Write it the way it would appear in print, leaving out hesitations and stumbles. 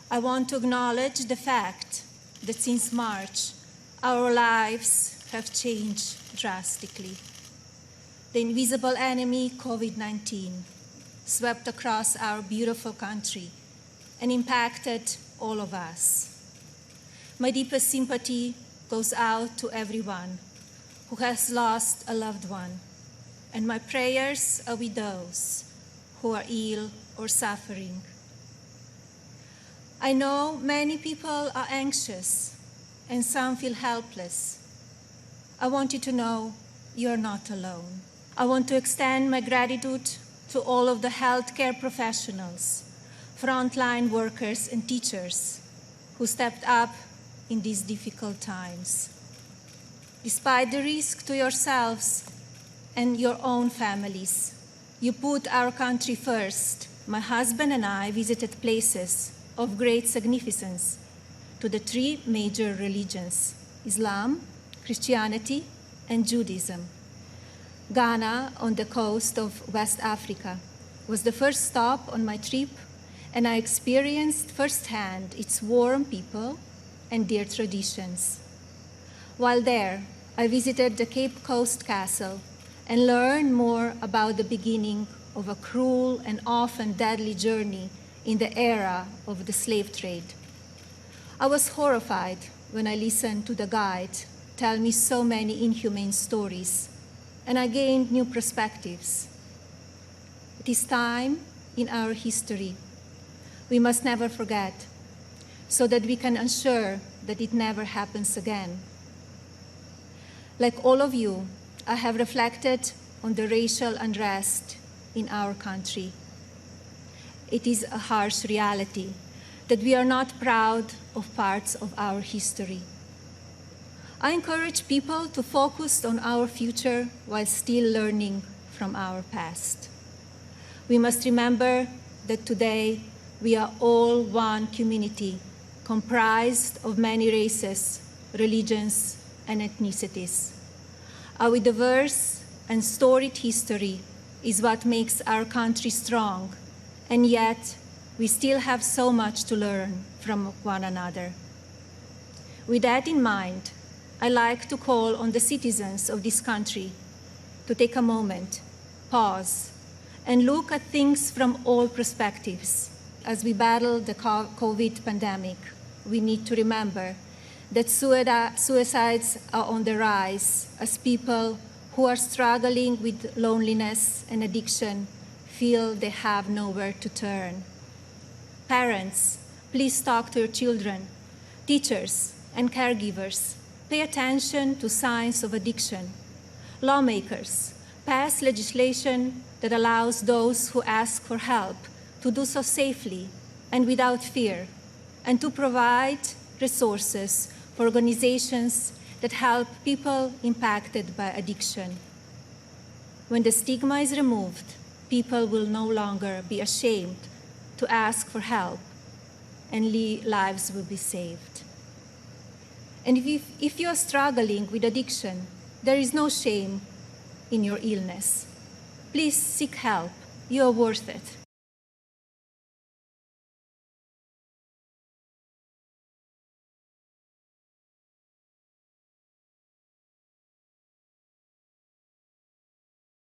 I want to acknowledge the fact that since March, our lives have changed drastically. The invisible enemy, COVID-19, swept across our beautiful country and impacted all of us. My deepest sympathy goes out to everyone who has lost a loved one, and my prayers are with those who are ill or suffering. I know many people are anxious and some feel helpless. I want you to know you're not alone. I want to extend my gratitude to all of the healthcare professionals, frontline workers and teachers who stepped up in these difficult times. Despite the risk to yourselves and your own families, you put our country first. My husband and I visited places of great significance to the three major religions: Islam, Christianity, and Judaism. Ghana, on the coast of West Africa, was the first stop on my trip, and I experienced firsthand its warm people and their traditions. While there, I visited the Cape Coast Castle and learned more about the beginning of a cruel and often deadly journey in the era of the slave trade. I was horrified when I listened to the guide tell me so many inhumane stories, and I gained new perspectives. It is time in our history we must never forget, so that we can ensure that it never happens again. Like all of you, I have reflected on the racial unrest in our country. It is a harsh reality that we are not proud of parts of our history. I encourage people to focus on our future while still learning from our past. We must remember that today we are all one community comprised of many races, religions, and ethnicities. Our diverse and storied history is what makes our country strong, and yet we still have so much to learn from one another. With that in mind, I like to call on the citizens of this country to take a moment, pause, and look at things from all perspectives. As we battle the COVID pandemic, we need to remember that suicides are on the rise as people who are struggling with loneliness and addiction feel they have nowhere to turn. Parents, please talk to your children. Teachers and caregivers, pay attention to signs of addiction. Lawmakers, pass legislation that allows those who ask for help to do so safely and without fear, and to provide resources for organizations that help people impacted by addiction. When the stigma is removed, people will no longer be ashamed to ask for help, and lives will be saved. And if you are struggling with addiction, there is no shame in your illness. Please seek help. You are worth it.